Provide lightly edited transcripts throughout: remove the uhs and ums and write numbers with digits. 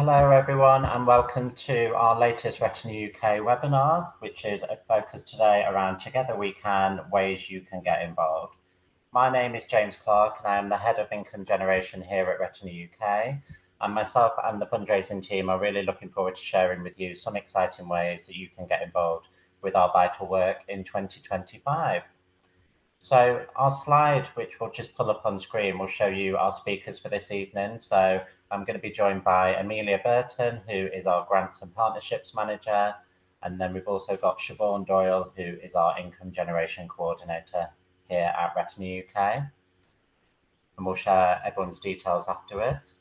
Hello everyone and welcome to our latest Retina UK webinar, which is focused today around Together We Can, ways you can get involved. My name is James Clark and I am the Head of Income Generation here at Retina UK, and myself and the fundraising team are really looking forward to sharing with you some exciting ways that you can get involved with our vital work in 2025. So our slide, which we'll just pull up on screen, will show you our speakers for this evening. So I'm going to be joined by Amelia Burton, who is our Grants and Partnerships Manager. And then we've also got Siobhan Doyle, who is our Income Generation Coordinator here at Retina UK. And we'll share everyone's details afterwards.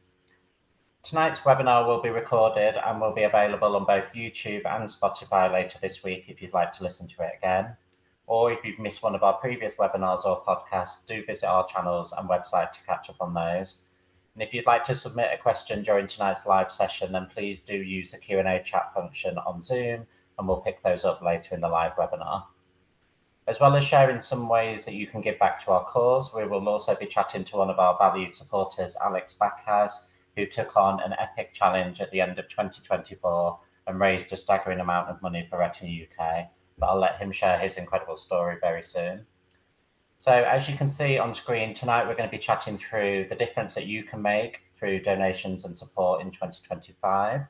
Tonight's webinar will be recorded and will be available on both YouTube and Spotify later this week if you'd like to listen to it again. Or if you've missed one of our previous webinars or podcasts, do visit our channels and website to catch up on those. And if you'd like to submit a question during tonight's live session, then please do use the Q&A chat function on Zoom, and we'll pick those up later in the live webinar. As well as sharing some ways that you can give back to our cause, we will also be chatting to one of our valued supporters, Alex Backhouse, who took on an epic challenge at the end of 2024 and raised a staggering amount of money for Retina UK. But I'll let him share his incredible story very soon. So as you can see on screen tonight, we're going to be chatting through the difference that you can make through donations and support in 2025.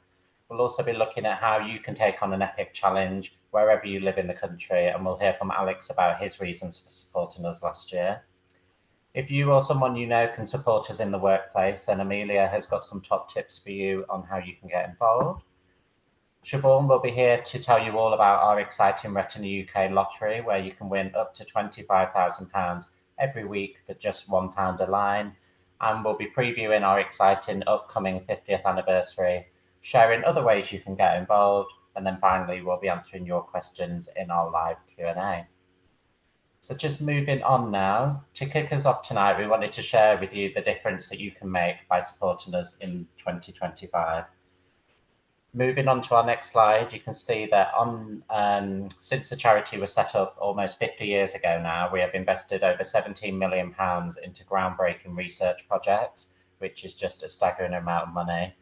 We'll also be looking at how you can take on an epic challenge wherever you live in the country, and we'll hear from Alex about his reasons for supporting us last year. If you or someone you know can support us in the workplace, then Amelia has got some top tips for you on how you can get involved. Siobhan will be here to tell you all about our exciting Retina UK lottery, where you can win up to £25,000 every week for just £1 a line. And we'll be previewing our exciting upcoming 50th anniversary, sharing other ways you can get involved. And then finally, we'll be answering your questions in our live Q&A. So just moving on now, to kick us off tonight, we wanted to share with you the difference that you can make by supporting us in 2025. Moving on to our next slide, you can see that since the charity was set up almost 50 years ago now, we have invested over £17 million into groundbreaking research projects, which is just a staggering amount of money.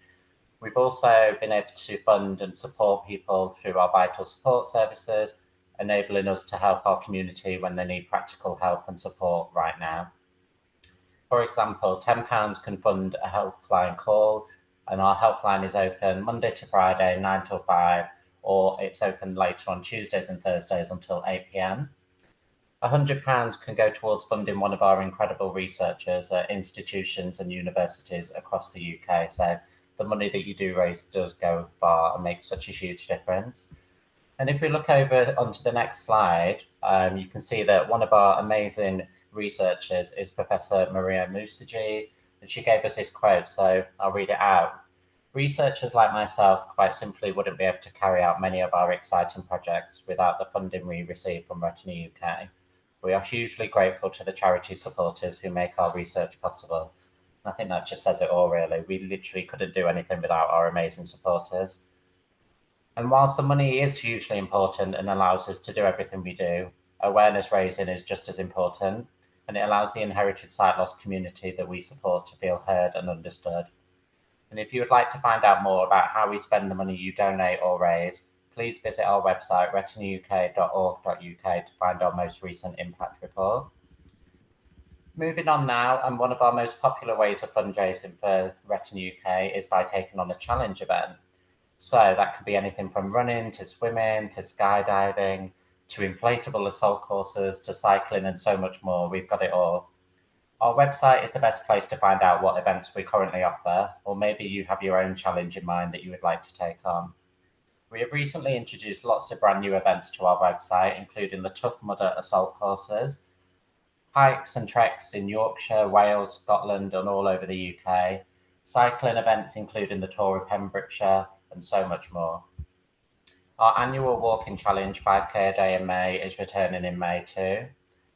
We've also been able to fund and support people through our vital support services, enabling us to help our community when they need practical help and support right now. For example, £10 can fund a helpline call, and our helpline is open Monday to Friday, 9 till 5, or it's open later on Tuesdays and Thursdays until 8 p.m. £100 can go towards funding one of our incredible researchers at institutions and universities across the UK. So the money that you do raise does go far and make such a huge difference. And if we look over onto the next slide, you can see that one of our amazing researchers is Professor Maria Musiji, and she gave us this quote, so I'll read it out. Researchers like myself quite simply wouldn't be able to carry out many of our exciting projects without the funding we receive from Retina UK. We are hugely grateful to the charity supporters who make our research possible. I think that just says it all, really. We literally couldn't do anything without our amazing supporters. And whilst the money is hugely important and allows us to do everything we do, awareness raising is just as important, and it allows the inherited sight loss community that we support to feel heard and understood. And if you would like to find out more about how we spend the money you donate or raise, please visit our website, retinauk.org.uk, to find our most recent impact report. Moving on now, and one of our most popular ways of fundraising for Retina UK is by taking on a challenge event. So that could be anything from running to swimming to skydiving to inflatable assault courses to cycling and so much more. We've got it all. Our website is the best place to find out what events we currently offer, or maybe you have your own challenge in mind that you would like to take on. We have recently introduced lots of brand new events to our website, including the Tough Mudder assault courses, hikes and treks in Yorkshire, Wales, Scotland, and all over the UK, cycling events including the Tour of Pembrokeshire, and so much more. Our annual walking challenge, 5K a day in May, is returning in May too.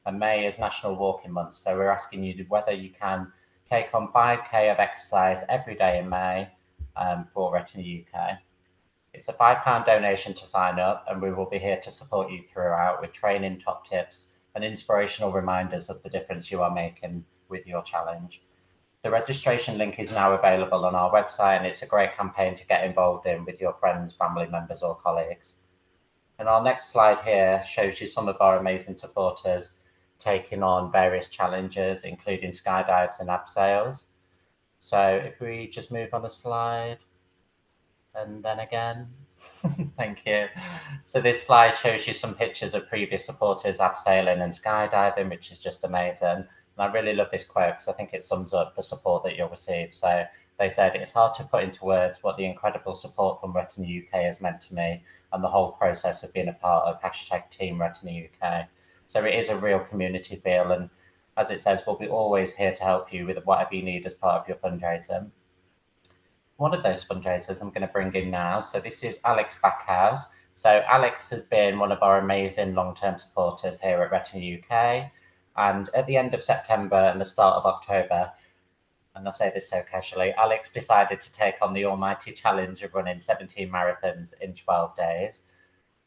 And May is National Walking Month, so we're asking you whether you can take on 5K of exercise every day in May for Retina UK. It's a £5 donation to sign up, and we will be here to support you throughout with training, top tips, and inspirational reminders of the difference you are making with your challenge. The registration link is now available on our website, and it's a great campaign to get involved in with your friends, family members, or colleagues. And our next slide here shows you some of our amazing supporters taking on various challenges, including skydives and abseils. So if we just move on the slide, and then again, thank you. So this slide shows you some pictures of previous supporters abseiling and skydiving, which is just amazing. And I really love this quote because I think it sums up the support that you'll receive. So they said, "It's hard to put into words what the incredible support from Retina UK has meant to me and the whole process of being a part of hashtag Team Retina UK." So it is a real community feel. And as it says, we'll be always here to help you with whatever you need as part of your fundraising. One of those fundraisers I'm going to bring in now. So this is Alex Backhouse. So Alex has been one of our amazing long-term supporters here at Retina UK. And at the end of September and the start of October, and I say this so casually, Alex decided to take on the almighty challenge of running 17 marathons in 12 days.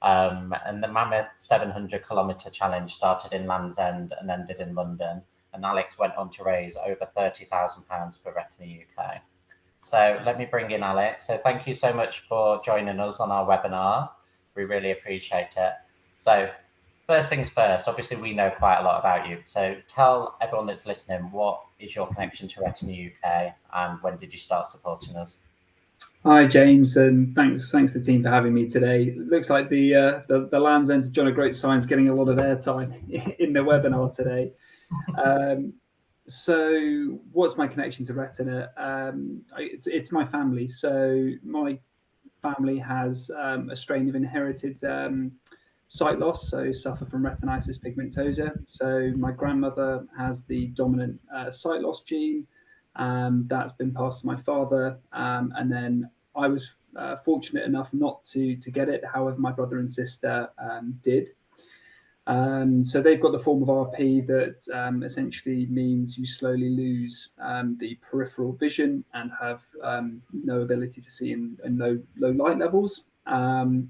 And the Mammoth 700-kilometre challenge started in Land's End and ended in London. And Alex went on to raise over £30,000 for Retina UK. So let me bring in Alex. So thank you so much for joining us on our webinar. We really appreciate it. So first things first, obviously we know quite a lot about you. So tell everyone that's listening, what is your connection to Retina UK and when did you start supporting us? Hi James, and thanks to the team for having me today. It looks like the Land's End John O'Groats sign's getting a lot of airtime in the webinar today. So what's my connection to Retina? It's my family. So my family has a strain of inherited sight loss, so suffer from retinitis pigmentosa. So my grandmother has the dominant sight loss gene. That's been passed to my father, and then I was fortunate enough not to get it. However, my brother and sister did. So they've got the form of RP that essentially means you slowly lose the peripheral vision and have no ability to see in low light levels. And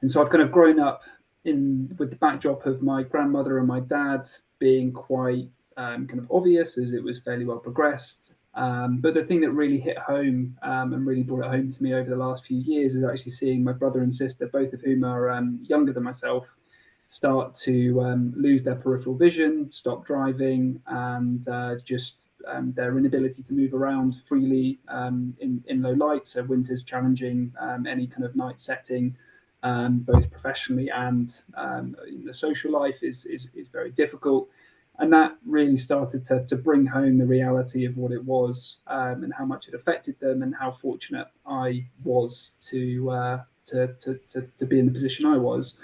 so I've kind of grown up with the backdrop of my grandmother and my dad being quite kind of obvious, as it was fairly well progressed. But the thing that really hit home and really brought it home to me over the last few years is actually seeing my brother and sister, both of whom are younger than myself, start to lose their peripheral vision, stop driving, and just their inability to move around freely in low light. So winter's challenging, any kind of night setting, both professionally and in the social life is very difficult. And that really started to bring home the reality of what it was and how much it affected them, and how fortunate I was to be in the position I was.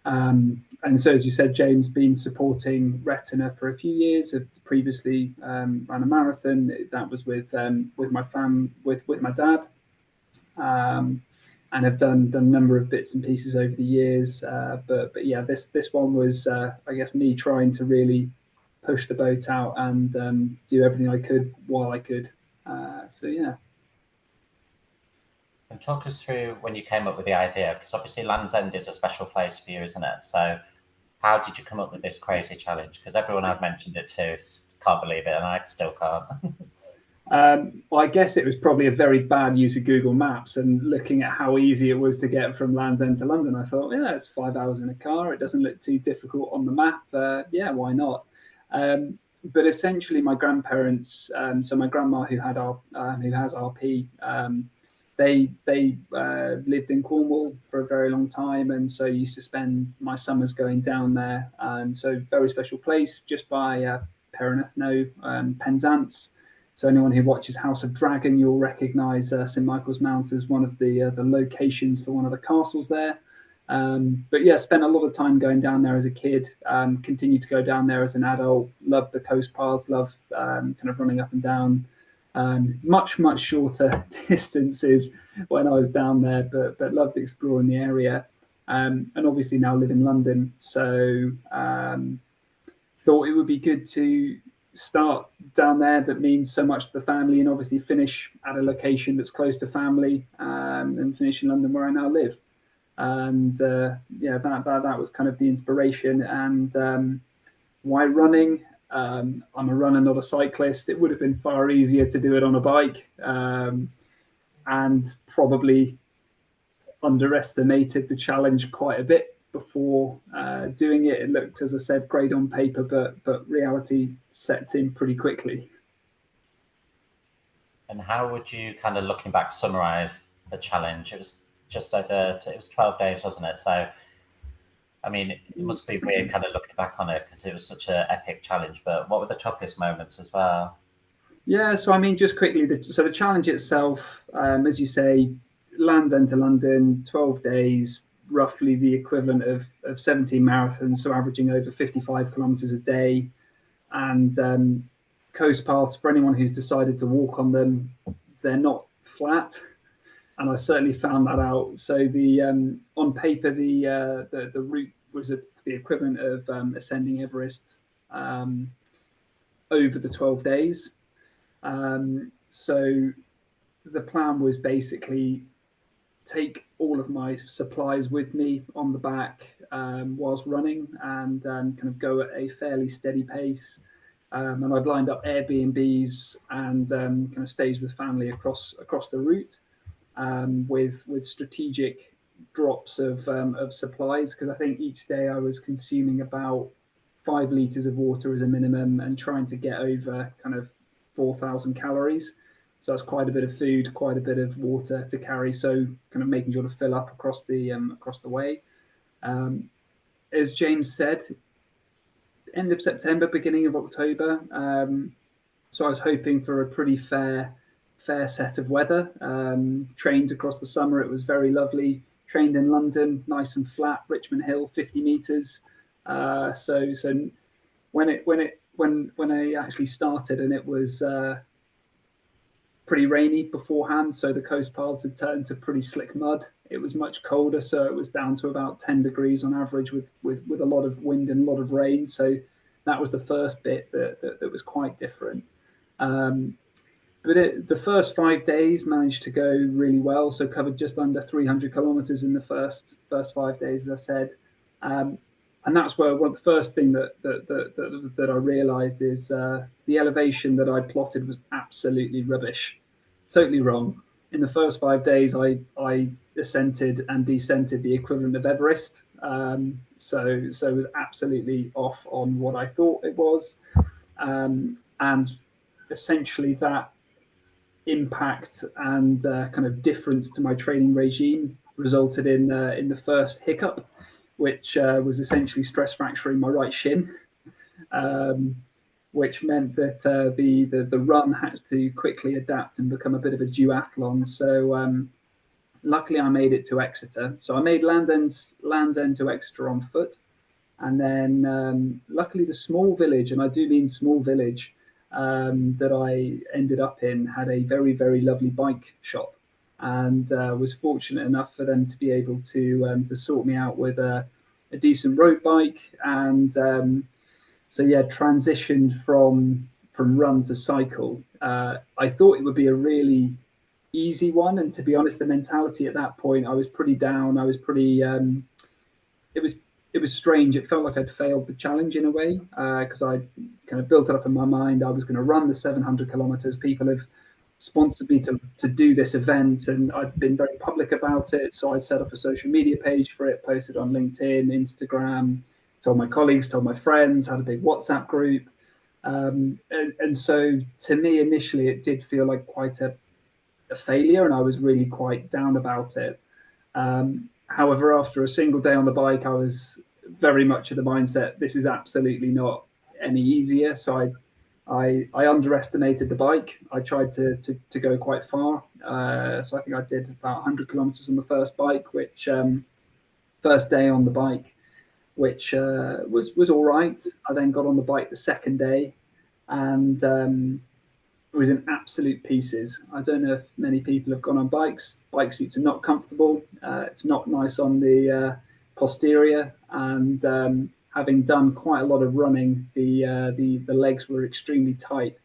And so, as you said, James, been supporting Retina for a few years. I've previously ran a marathon. That was with my dad, and have done a number of bits and pieces over the years. But yeah, this one was, I guess, me trying to really push the boat out and do everything I could while I could. So yeah. And talk us through when you came up with the idea, because obviously Land's End is a special place for you, isn't it? So how did you come up with this crazy challenge? Because everyone I've mentioned it to can't believe it, and I still can't. Well, I guess it was probably a very bad use of Google Maps, and looking at how easy it was to get from Land's End to London, I thought, yeah, it's 5 hours in a car. It doesn't look too difficult on the map. Yeah, why not? But essentially, my grandparents, so my grandma who has RP, they lived in Cornwall for a very long time, and so used to spend my summers going down there. And so very special place, just by Perranethno, Penzance. So anyone who watches House of Dragon, you'll recognise St Michael's Mount as one of the locations for one of the castles there. But yeah, spent a lot of time going down there as a kid. Continued to go down there as an adult. Loved the coast paths. Loved kind of running up and down. Much shorter distances when I was down there, but loved exploring the area. And obviously now live in London, so thought it would be good to start down there. That means so much to the family, and obviously finish at a location that's close to family, and finish in London where I now live. And yeah, that was kind of the inspiration. And why running? I'm a runner, not a cyclist. It would have been far easier to do it on a bike, and probably underestimated the challenge quite a bit before doing it. It looked, as I said, great on paper, but reality sets in pretty quickly. And how would you, kind of looking back, summarize the challenge? It was just over, it was 12 days, wasn't it? So, I mean, it must be weird kind of looking back on it because it was such an epic challenge. But what were the toughest moments as well? Yeah, so I mean, just quickly, the challenge itself, as you say, Land's End to London, 12 days, roughly the equivalent of 17 marathons, so averaging over 55 kilometers a day. And coast paths, for anyone who's decided to walk on them, they're not flat. And I certainly found that out. So the on paper, the route was the equivalent of ascending Everest over the 12 days. So the plan was basically take all of my supplies with me on the back whilst running, and kind of go at a fairly steady pace. And I'd lined up Airbnbs and kind of stays with family across the route, with strategic drops of supplies, because I think each day I was consuming about 5 liters of water as a minimum and trying to get over kind of 4,000 calories. So that's quite a bit of food, quite a bit of water to carry. So kind of making sure to fill up across the way. As James said, end of September, beginning of October. So I was hoping for a pretty fair set of weather. Trained across the summer, it was very lovely. Trained in London, nice and flat. Richmond Hill, 50 meters. So when I actually started, and it was pretty rainy beforehand, so the coast paths had turned to pretty slick mud. It was much colder, so it was down to about 10 degrees on average, with a lot of wind and a lot of rain. So that was the first bit that was quite different. But the first 5 days managed to go really well. So covered just under 300 kilometers in the first 5 days, as I said. And that's where the first thing that I realized is the elevation that I plotted was absolutely rubbish, totally wrong. In the first 5 days, I ascended and descended the equivalent of Everest. So it was absolutely off on what I thought it was, and essentially that impact and kind of difference to my training regime resulted in the first hiccup, which was essentially stress fracturing my right shin, which meant that the run had to quickly adapt and become a bit of a duathlon. So luckily, I made it to Exeter. So I made Land's End to Exeter on foot, and then luckily the small village, and I do mean small village, that I ended up in had a very, very lovely bike shop, and was fortunate enough for them to be able to sort me out with a decent road bike. And so yeah, transitioned from run to cycle. I thought it would be a really easy one, and to be honest, the mentality at that point, I was pretty down. I was pretty it was it was strange. It felt like I'd failed the challenge in a way, because I kind of built it up in my mind. I was going to run the 700 kilometers. People have sponsored me to do this event, and I'd been very public about it. So I set up a social media page for it, posted on LinkedIn, Instagram, told my colleagues, told my friends, had a big WhatsApp group. And so to me, initially, it did feel like quite a failure, and I was really quite down about it. However, after a single day on the bike, I was very much of the mindset, this is absolutely not any easier. So I underestimated the bike. I tried to go quite far. So I think I did about 100 kilometers on the first bike, which first day on the bike, which was all right. I then got on the bike the second day, and it was in absolute pieces. I don't know if many people have gone on bikes. Bike seats are not comfortable. It's not nice on the posterior, and having done quite a lot of running, the legs were extremely tight.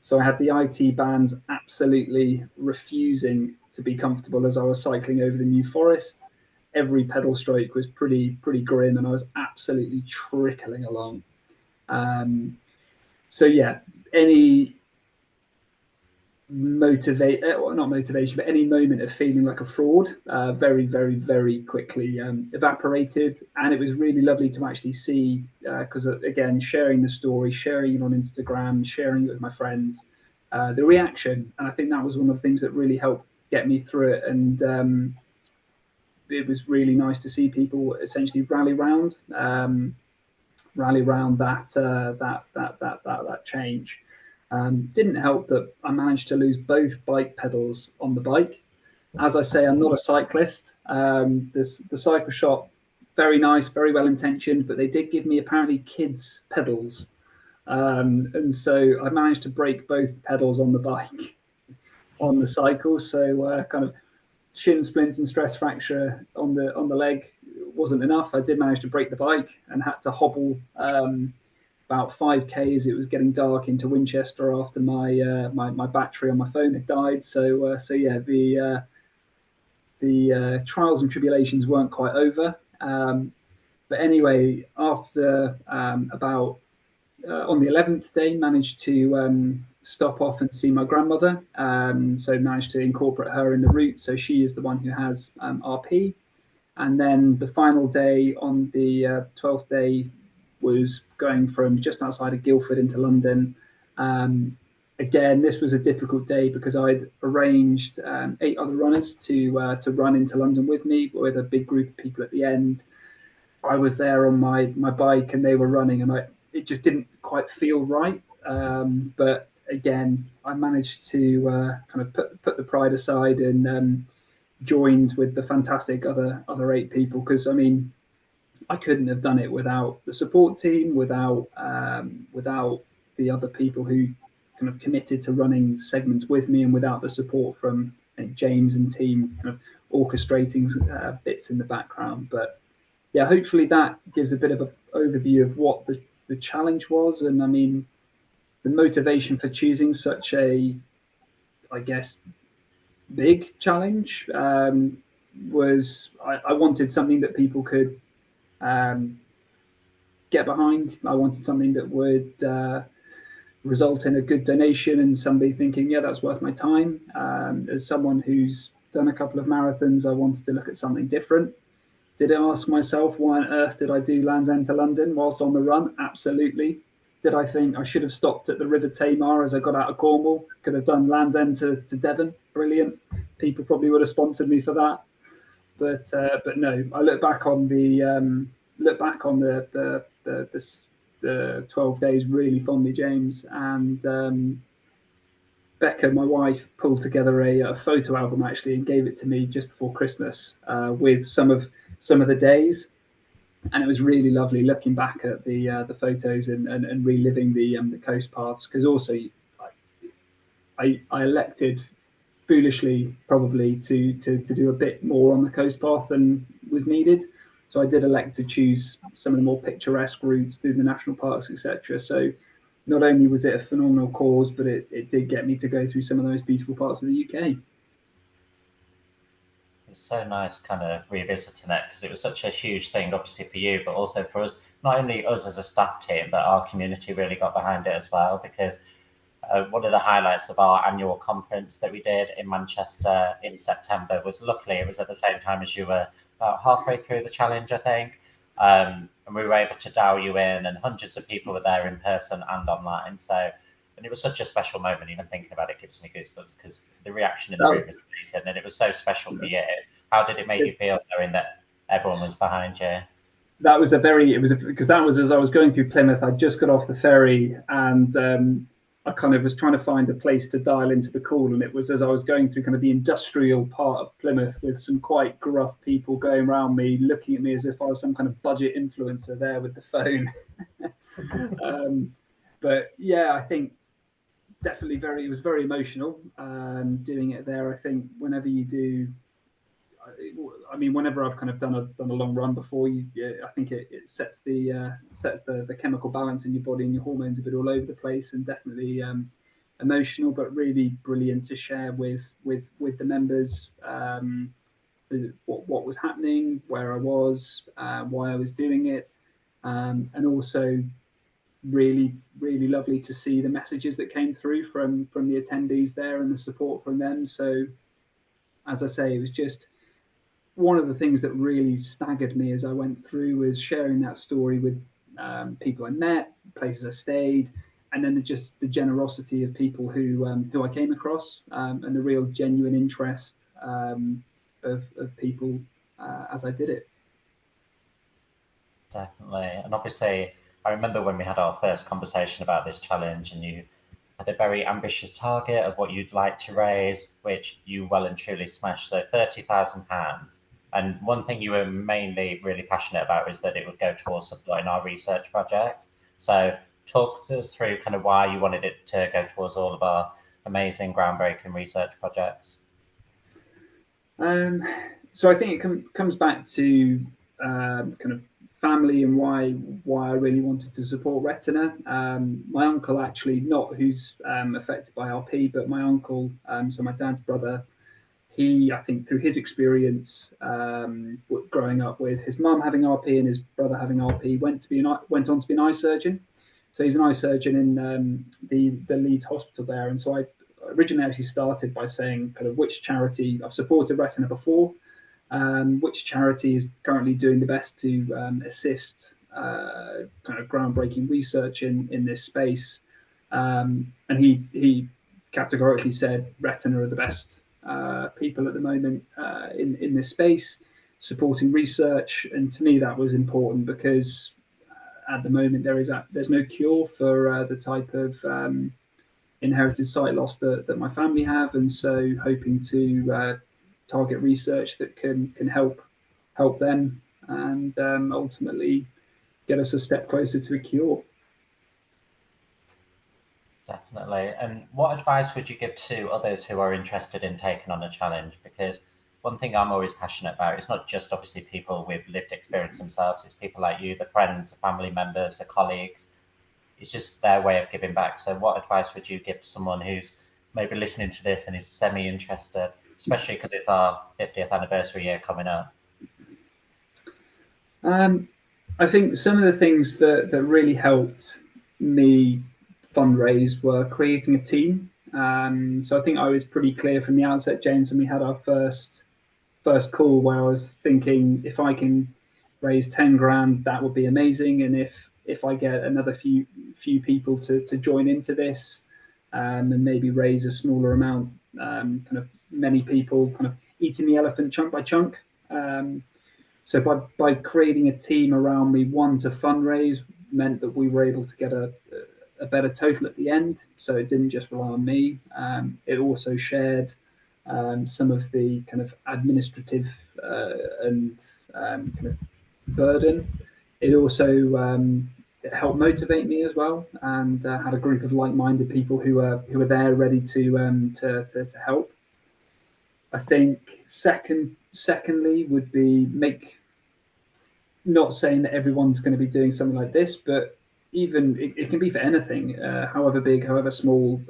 So I had the IT bands absolutely refusing to be comfortable as I was cycling over the New Forest. Every pedal stroke was pretty grim, and I was absolutely trickling along. Um, So yeah, any not motivation, but any moment of feeling like a fraud, very, very, very quickly evaporated. And it was really lovely to actually see, because again, sharing the story, sharing it on Instagram, sharing it with my friends, the reaction. And I think that was one of the things that really helped get me through it. And it was really nice to see people essentially rally around that change. Didn't help that I managed to lose both bike pedals on the bike. As I say, I'm not a cyclist. The cycle shop, very nice, very well intentioned, but they did give me apparently kids pedals, and so I managed to break both pedals on the bike on the cycle. So kind of shin splints and stress fracture on the leg wasn't enough. I did manage to break the bike and had to hobble about 5K. It was getting dark into Winchester after my battery on my phone had died. So yeah, the trials and tribulations weren't quite over. But anyway, after about on the 11th day, managed to stop off and see my grandmother. So managed to incorporate her in the route. So she is the one who has RP. And then the final day on the 12th day was going from just outside of Guildford into London. Again, this was a difficult day because I'd arranged 8 other runners to run into London with me, with a big group of people at the end. I was there on my bike and they were running, and it just didn't quite feel right. But again, I managed to kind of put the pride aside and joined with the fantastic other 8 people, because I mean, I couldn't have done it without the support team, without the other people who kind of committed to running segments with me, and without the support from James and team kind of orchestrating bits in the background. But yeah, hopefully that gives a bit of an overview of what the challenge was. And I mean, the motivation for choosing such a, I guess, big challenge was I wanted something that people could um, get behind. I wanted something that would result in a good donation and somebody thinking, yeah, that's worth my time. As someone who's done a couple of marathons, I wanted to look at something different. Did I ask myself, why on earth did I do Land's End to London whilst on the run? Absolutely. Did I think I should have stopped at the River Tamar as I got out of Cornwall? Could have done Land's End to Devon. Brilliant. People probably would have sponsored me for that. But no, I look back on the 12 days really fondly, James. And Becca, my wife, pulled together a photo album actually and gave it to me just before Christmas with some of the days, and it was really lovely looking back at the photos and reliving the coast paths, because also I elected foolishly probably to do a bit more on the coast path than was needed. So I did elect to choose some of the more picturesque routes through the national parks, etc. So not only was it a phenomenal cause, but it did get me to go through some of those beautiful parts of the UK. It's so nice kind of revisiting it, because it was such a huge thing, obviously for you, but also for us, not only us as a staff team, but our community really got behind it as well. Because one of the highlights of our annual conference that we did in Manchester in September was, luckily, it was at the same time as you were about halfway through the challenge, I think. And we were able to dial you in, and hundreds of people were there in person and online. So, and it was such a special moment. Even thinking about it gives me goosebumps, because the reaction in the room was amazing, and it was so special for you. How did it make you feel knowing that everyone was behind you? That was because that was as I was going through Plymouth. I just got off the ferry, and I kind of was trying to find a place to dial into the call, and it was as I was going through kind of the industrial part of Plymouth with some quite gruff people going around me, looking at me as if I was some kind of budget influencer there with the phone. But yeah, I think definitely it was very emotional doing it there. I think whenever you do, I mean, whenever I've kind of done a long run before, I think it sets the chemical balance in your body and your hormones a bit all over the place, and definitely emotional, but really brilliant to share with the members what was happening, where I was, why I was doing it, and also really, really lovely to see the messages that came through from the attendees there and the support from them. So, as I say, it was just one of the things that really staggered me as I went through was sharing that story with people I met, places I stayed, and then just the generosity of people who I came across, and the real genuine interest of people as I did it. Definitely. And obviously, I remember when we had our first conversation about this challenge, and you had a very ambitious target of what you'd like to raise, which you well and truly smashed. So £30,000. And one thing you were mainly really passionate about is that it would go towards supporting our research project. So talk to us through kind of why you wanted it to go towards all of our amazing, groundbreaking research projects. So I think it comes back to kind of family and why I really wanted to support Retina. My uncle actually, not who's affected by RP, but my uncle, so my dad's brother, he, I think through his experience growing up with his mum having RP and his brother having RP, went on to be an eye surgeon. So he's an eye surgeon in the Leeds hospital there. And so I originally actually started by saying kind of which charity I've supported Retina before, which charity is currently doing the best to assist kind of groundbreaking research in this space. And he categorically said Retina are the best people at the moment in this space, supporting research. And to me, that was important because at the moment there's no cure for the type of inherited sight loss that my family have, and so hoping to target research that can help them and ultimately get us a step closer to a cure. Definitely. And what advice would you give to others who are interested in taking on a challenge? Because one thing I'm always passionate about is not just obviously people with lived experience themselves, it's people like you, the friends, the family members, the colleagues. It's just their way of giving back. So what advice would you give to someone who's maybe listening to this and is semi-interested, especially because it's our 50th anniversary year coming up? I think some of the things that really helped me fundraise were creating a team. So I think I was pretty clear from the outset, James, when we had our first call, where I was thinking if I can raise 10 grand, that would be amazing. And if I get another few people to join into this, and maybe raise a smaller amount, kind of many people kind of eating the elephant chunk by chunk. So by creating a team around me, one to fundraise meant that we were able to get a better total at the end. So it didn't just rely on me. It also shared some of the kind of administrative and kind of burden. It also it helped motivate me as well, and had a group of like-minded people who were there ready to help. I think secondly would be not saying that everyone's going to be doing something like this, but even it can be for anything, however big, however small,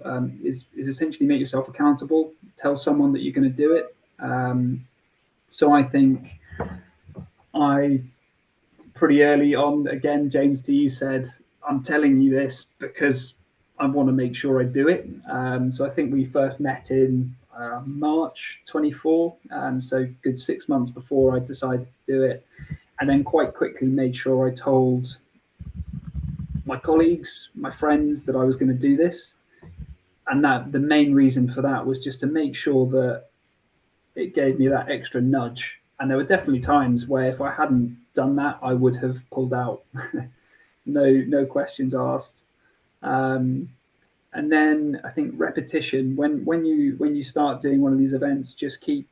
is essentially make yourself accountable. Tell someone that you're going to do it. So I think I pretty early on, again, James to you said, I'm telling you this because I want to make sure I do it. So I think we first met in March 24, so good 6 months before I decided to do it. And then quite quickly made sure I told my colleagues, my friends that I was going to do this. And that the main reason for that was just to make sure that it gave me that extra nudge. And there were definitely times where if I hadn't done that, I would have pulled out. No questions asked. And then I think repetition. When you start doing one of these events, just keep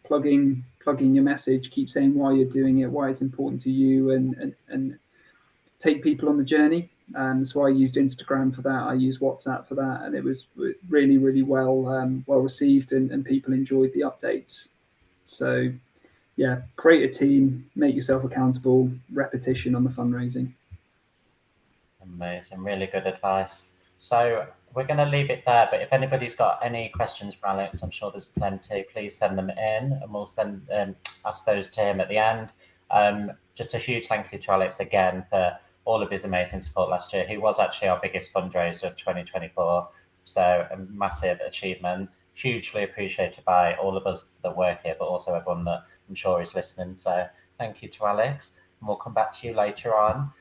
plugging your message. Keep saying why you're doing it, why it's important to you, and take people on the journey. So I used Instagram for that. I used WhatsApp for that, and it was really well received, and people enjoyed the updates. So yeah, create a team, make yourself accountable, repetition on the fundraising. Amazing, really good advice. So we're going to leave it there, but if anybody's got any questions for Alex, I'm sure there's plenty, please send them in and we'll ask those to him at the end. Just a huge thank you to Alex again for all of his amazing support last year. He was actually our biggest fundraiser of 2024, so a massive achievement, hugely appreciated by all of us that work here, but also everyone that I'm sure is listening. So thank you to Alex, and we'll come back to you later on.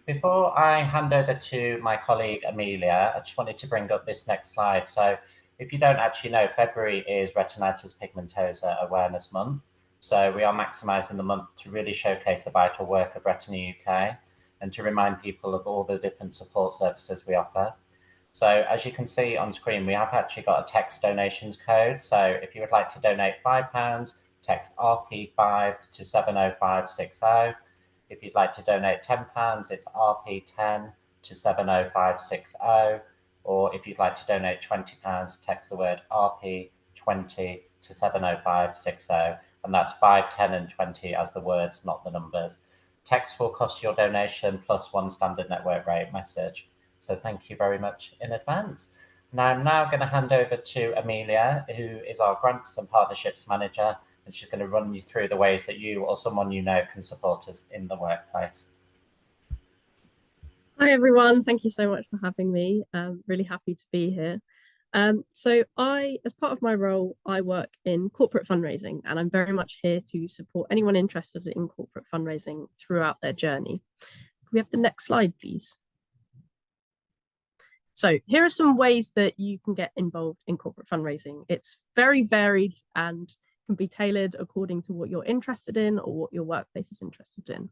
Before I hand over to my colleague Amelia, I just wanted to bring up this next slide. So if you don't actually know, February is Retinitis Pigmentosa Awareness Month. So we are maximising the month to really showcase the vital work of Retina UK and to remind people of all the different support services we offer. So as you can see on screen, we have actually got a text donations code. So if you would like to donate £5, text RP5 to 70560. If you'd like to donate £10, it's RP10 to 70560. Or if you'd like to donate £20, text the word RP20 to 70560. And that's 5, 10, and 20 as the words, not the numbers. Text will cost your donation plus one standard network rate message. So thank you very much in advance. Now I'm going to hand over to Amelia, who is our Grants and Partnerships Manager, and she's going to run you through the ways that you or someone you know can support us in the workplace. Hi everyone, thank you so much for having me. Really happy to be here. So as part of my role, I work in corporate fundraising, and I'm very much here to support anyone interested in corporate fundraising throughout their journey. Can we have the next slide, please? So here are some ways that you can get involved in corporate fundraising. It's very varied and can be tailored according to what you're interested in or what your workplace is interested in.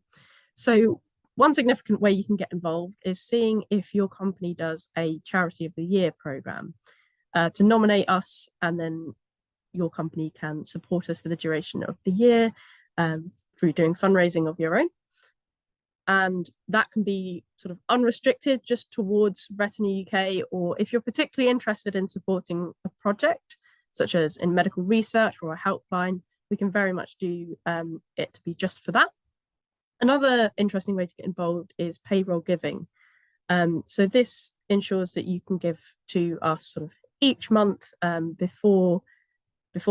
So one significant way you can get involved is seeing if your company does a Charity of the Year program to nominate us, and then your company can support us for the duration of the year through doing fundraising of your own. And that can be sort of unrestricted just towards Retina UK, or if you're particularly interested in supporting a project, such as in medical research or a helpline, we can very much do it to be just for that. Another interesting way to get involved is payroll giving. So this ensures that you can give to us sort of each month before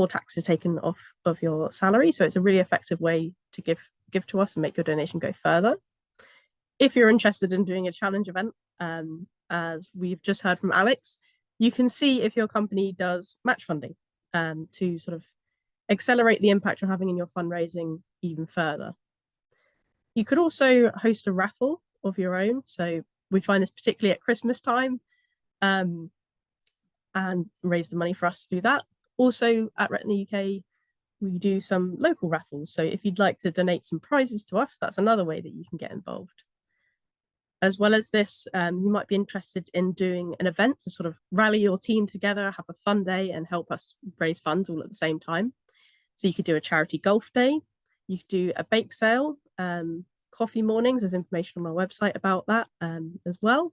tax is taken off of your salary. So it's a really effective way to give to us and make your donation go further. If you're interested in doing a challenge event, as we've just heard from Alex, you can see if your company does match funding to sort of accelerate the impact you're having in your fundraising even further. You could also host a raffle of your own. So we find this particularly at Christmas time, and raise the money for us to do that. Also at Retina UK, we do some local raffles. So if you'd like to donate some prizes to us, that's another way that you can get involved. As well as this, you might be interested in doing an event to sort of rally your team together, have a fun day, and help us raise funds all at the same time. So you could do a charity golf day, you could do a bake sale, coffee mornings. There's information on my website about that as well.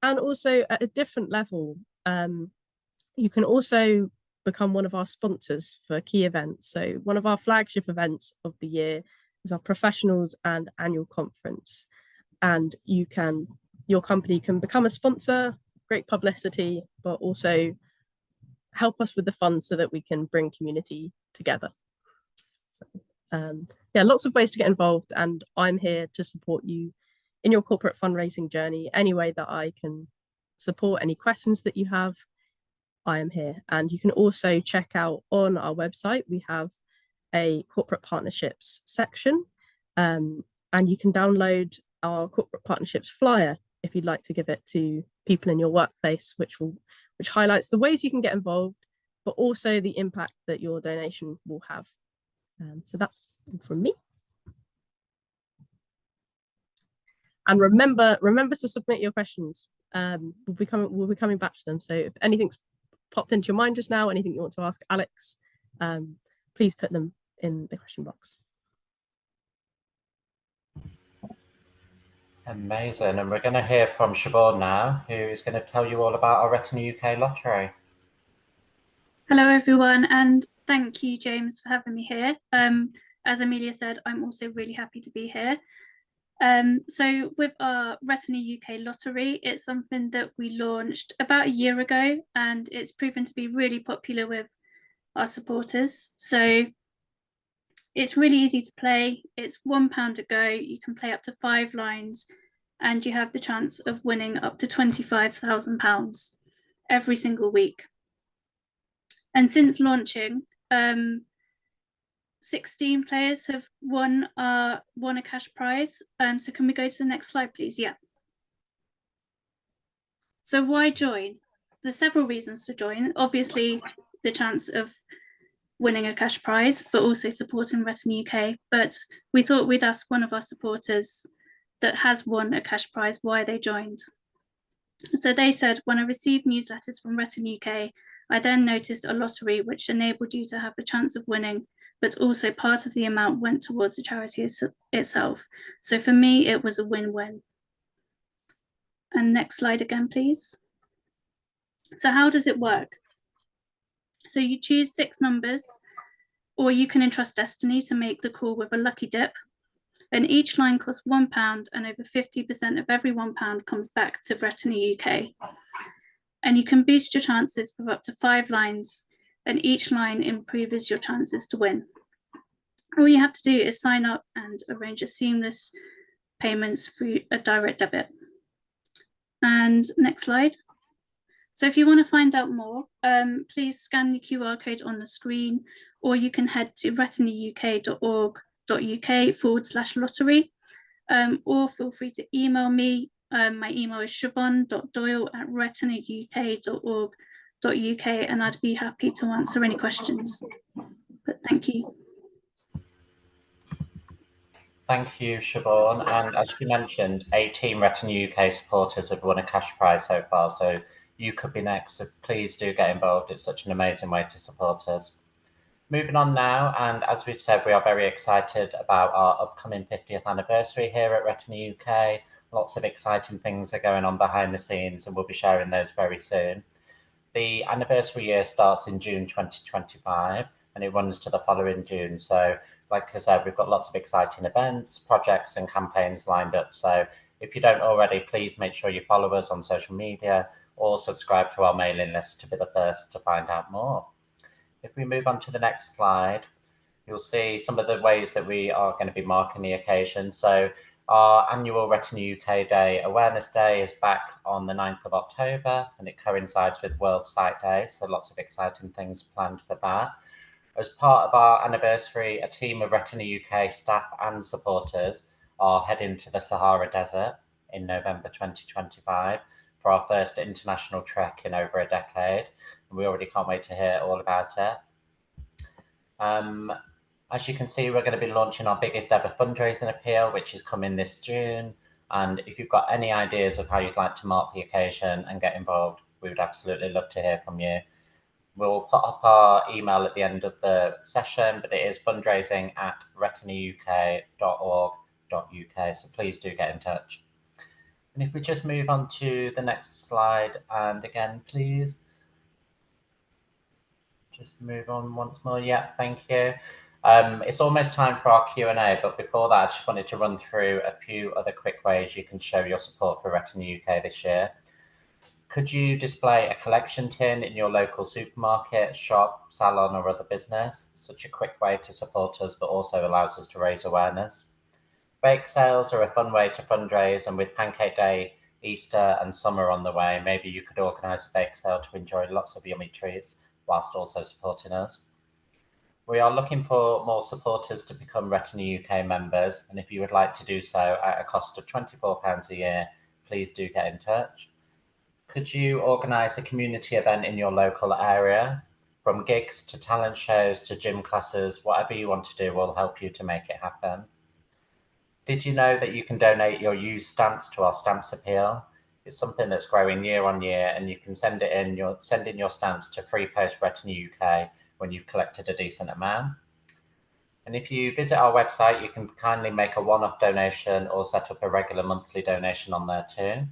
And also at a different level, you can also become one of our sponsors for key events. So one of our flagship events of the year is our professionals and annual conference. And your company can become a sponsor, great publicity, but also help us with the funds so that we can bring community together. So, yeah, lots of ways to get involved, and I'm here to support you in your corporate fundraising journey. Any way that I can support, any questions that you have, I am here. And you can also check out on our website, we have a corporate partnerships section, and you can download our corporate partnerships flyer if you'd like to give it to people in your workplace, which highlights the ways you can get involved, but also the impact that your donation will have. So that's from me. And remember to submit your questions. We'll be coming back to them. So if anything's popped into your mind just now, anything you want to ask Alex, please put them in the question box. Amazing. And we're going to hear from Siobhan now, who is going to tell you all about our Retina UK lottery. Hello, everyone, and thank you, James, for having me here. As Amelia said, I'm also really happy to be here. So with our Retina UK lottery, it's something that we launched about a year ago, and it's proven to be really popular with our supporters. So It's really easy to play. It's £1 a go. You can play up to 5 lines, and you have the chance of winning up to £25,000 every single week. And since launching, 16 players have won a cash prize. So can we go to the next slide, please? Yeah. So why join? There's several reasons to join. Obviously, the chance of winning a cash prize, but also supporting Retina UK. But we thought we'd ask one of our supporters that has won a cash prize why they joined. So they said, when I received newsletters from Retina UK, I then noticed a lottery which enabled you to have the chance of winning, but also part of the amount went towards the charity itself. So for me, it was a win-win. And next slide again, please. So how does it work? So you choose 6 numbers, or you can entrust destiny to make the call with a lucky dip. And each line costs £1, and over 50% of every £1 comes back to Retina UK. And you can boost your chances with up to 5 lines, and each line improves your chances to win. All you have to do is sign up and arrange a seamless payments through a direct debit. And next slide. So if you want to find out more, please scan the QR code on the screen, or you can head to retinauk.org.uk/lottery, or feel free to email me. My email is siobhan.doyle@retinauk.org.uk, and I'd be happy to answer any questions. But thank you. Thank you, Siobhan. And as you mentioned, 18 Retina UK supporters have won a cash prize so far, so you could be next. So please do get involved. It's such an amazing way to support us. Moving on now, and as we've said, we are very excited about our upcoming 50th anniversary here at Retina UK. Lots of exciting things are going on behind the scenes, and we'll be sharing those very soon. The anniversary year starts in June 2025, and it runs to the following June. So like I said, we've got lots of exciting events, projects and campaigns lined up. So if you don't already, please make sure you follow us on social media or subscribe to our mailing list to be the first to find out more. If we move on to the next slide, you'll see some of the ways that we are going to be marking the occasion. So our annual Retina UK Day Awareness Day is back on the 9th of October, and it coincides with World Sight Day. So lots of exciting things planned for that. As part of our anniversary, a team of Retina UK staff and supporters are heading to the Sahara Desert in November 2025 for our first international trek in over a decade. And we already can't wait to hear all about it. As you can see, we're going to be launching our biggest ever fundraising appeal, which is coming this June. And if you've got any ideas of how you'd like to mark the occasion and get involved, we would absolutely love to hear from you. We'll put up our email at the end of the session, but it is fundraising@retinauk.org.uk. So please do get in touch. And if we just move on to the next slide, and again, please. Just move on once more. Yeah, thank you. It's almost time for our Q&A, but before that, I just wanted to run through a few other quick ways you can show your support for Retina UK this year. Could you display a collection tin in your local supermarket, shop, salon, or other business? Such a quick way to support us, but also allows us to raise awareness. Bake sales are a fun way to fundraise, and with Pancake Day, Easter, and summer on the way, maybe you could organise a bake sale to enjoy lots of yummy treats whilst also supporting us. We are looking for more supporters to become Retina UK members, and if you would like to do so at a cost of £24 a year, please do get in touch. Could you organise a community event in your local area? From gigs to talent shows to gym classes, whatever you want to do will help you to make it happen. Did you know that you can donate your used stamps to our stamps appeal? It's something that's growing year on year, and you can send in your stamps to Free Post Retina UK when you've collected a decent amount. And if you visit our website, you can kindly make a one-off donation or set up a regular monthly donation on there too.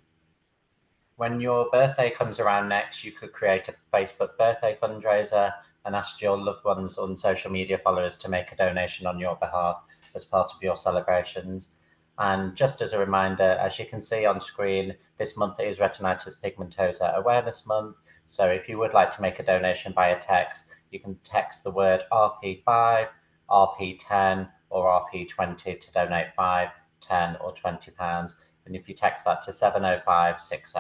When your birthday comes around next, you could create a Facebook birthday fundraiser and ask your loved ones and social media followers to make a donation on your behalf as part of your celebrations. And just as a reminder, as you can see on screen, this month is Retinitis Pigmentosa Awareness Month. So if you would like to make a donation via text, you can text the word RP5 RP10 or RP20 to donate 5, 10 or £20. And if you text that to 70560,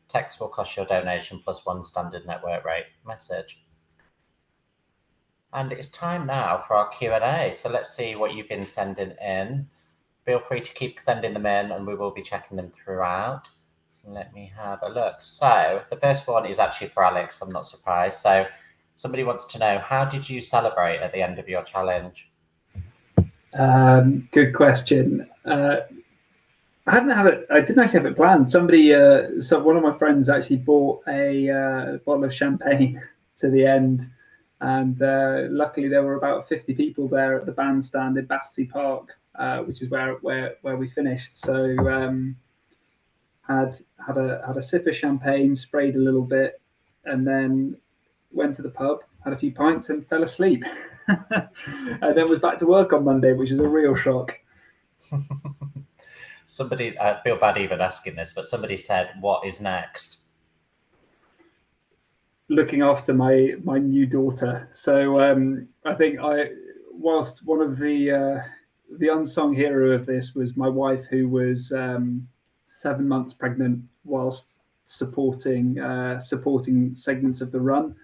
text will cost your donation plus one standard network rate message. And it's time now for our Q&A. So let's see what you've been sending in. Feel free to keep sending them in and we will be checking them throughout. So let me have a look. So the first one is actually for Alex, I'm not surprised. So somebody wants to know, how did you celebrate at the end of your challenge? Good question. I didn't actually have it planned. So one of my friends actually bought a bottle of champagne to the end. And luckily there were about 50 people there at the bandstand in Battersea Park, which is where we finished. So had a sip of champagne, sprayed a little bit, and then went to the pub, had a few pints, and fell asleep. And then was back to work on Monday, which is a real shock. Somebody, I feel bad even asking this, but somebody said, "What is next?" Looking after my new daughter. So I think whilst one of the unsung hero of this was my wife, who was 7 months pregnant whilst supporting segments of the run.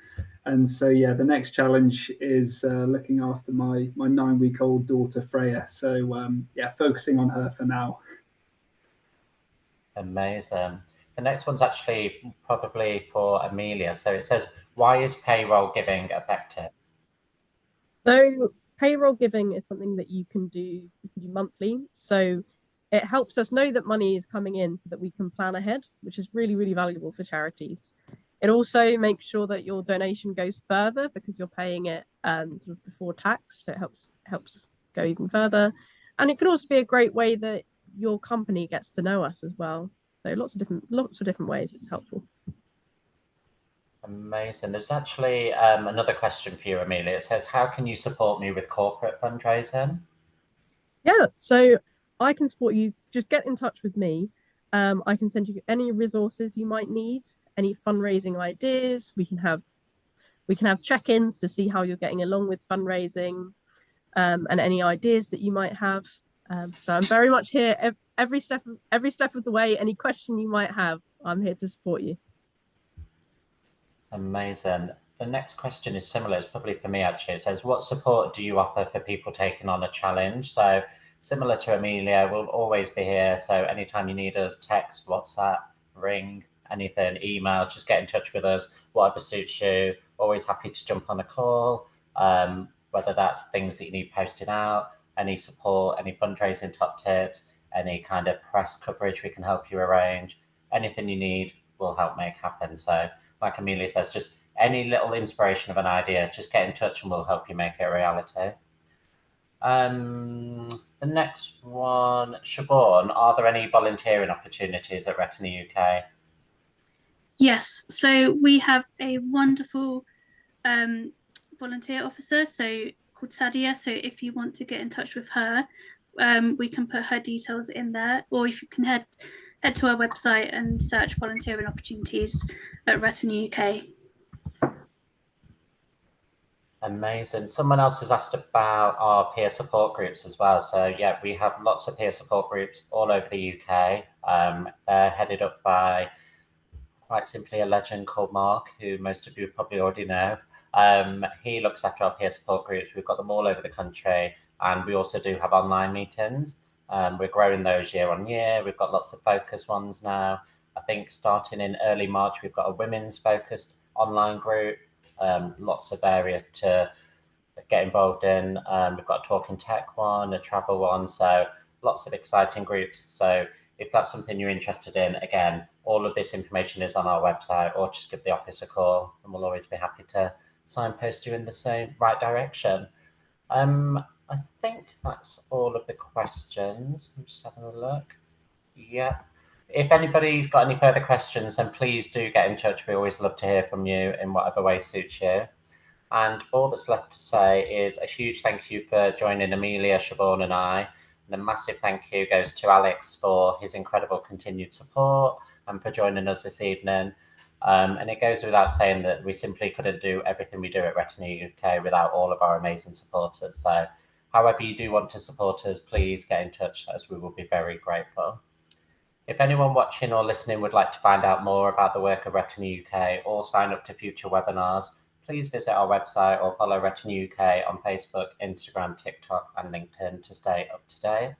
And so yeah, the next challenge is looking after my 9-week-old daughter Freya. So yeah, focusing on her for now. Amazing. The next one's actually probably for Amelia. So it says, why is payroll giving effective? So payroll giving is something that you can do monthly. So it helps us know that money is coming in so that we can plan ahead, which is really, really valuable for charities. It also makes sure that your donation goes further because you're paying it sort of before tax. So it helps go even further. And it can also be a great way that your company gets to know us as well. So lots of different ways it's helpful. Amazing. There's actually another question for you, Amelia. It says, how can you support me with corporate fundraising? Yeah, so I can support you. Just get in touch with me. I can send you any resources you might need, any fundraising ideas. We can have check-ins to see how you're getting along with fundraising, and any ideas that you might have. So I'm very much here every step of the way. Any question you might have, I'm here to support you. Amazing. The next question is similar. It's probably for me, actually. It says, what support do you offer for people taking on a challenge? So similar to Amelia, we'll always be here. So anytime you need us, text, WhatsApp, ring, anything, email, just get in touch with us, whatever suits you. Always happy to jump on a call, whether that's things that you need posted out, any support, any fundraising top tips, any kind of press coverage we can help you arrange. Anything you need, we'll help make happen. So like Amelia says, just any little inspiration of an idea, just get in touch and we'll help you make it a reality. The next one, Siobhan, are there any volunteering opportunities at Retina UK? Yes, so we have a wonderful volunteer officer called Sadia. So if you want to get in touch with her, we can put her details in there, or if you can head to our website and search volunteering opportunities at Retina UK. Amazing. Someone else has asked about our peer support groups as well. So yeah, we have lots of peer support groups all over the UK. They're headed up by quite simply a legend called Mark, who most of you probably already know. He looks after our peer support groups. We've got them all over the country, and we also do have online meetings. We're growing those year on year. We've got lots of focus ones now. I think starting in early March, we've got a women's focused online group. Lots of area to get involved in. We've got a talking tech one, a travel one, so lots of exciting groups. So if that's something you're interested in, again, all of this information is on our website, or just give the office a call and we'll always be happy to signpost you in the same right direction. I think that's all of the questions. I'm just having a look. Yeah. If anybody's got any further questions, then please do get in touch. We always love to hear from you in whatever way suits you. And all that's left to say is a huge thank you for joining Amelia, Siobhan and I. And a massive thank you goes to Alex for his incredible continued support and for joining us this evening. And it goes without saying that we simply couldn't do everything we do at Retina UK without all of our amazing supporters. So however you do want to support us, please get in touch, as we will be very grateful. If anyone watching or listening would like to find out more about the work of Retina UK or sign up to future webinars, please visit our website or follow Retina UK on Facebook, Instagram, TikTok, and LinkedIn to stay up to date.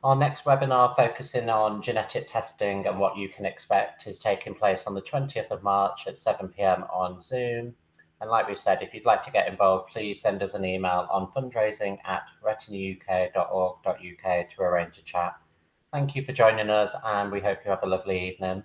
Our next webinar, focusing on genetic testing and what you can expect, is taking place on the 20th of March at 7 p.m. on Zoom. And like we said, if you'd like to get involved, please send us an email on fundraising@retinauk.org.uk to arrange a chat. Thank you for joining us, and we hope you have a lovely evening.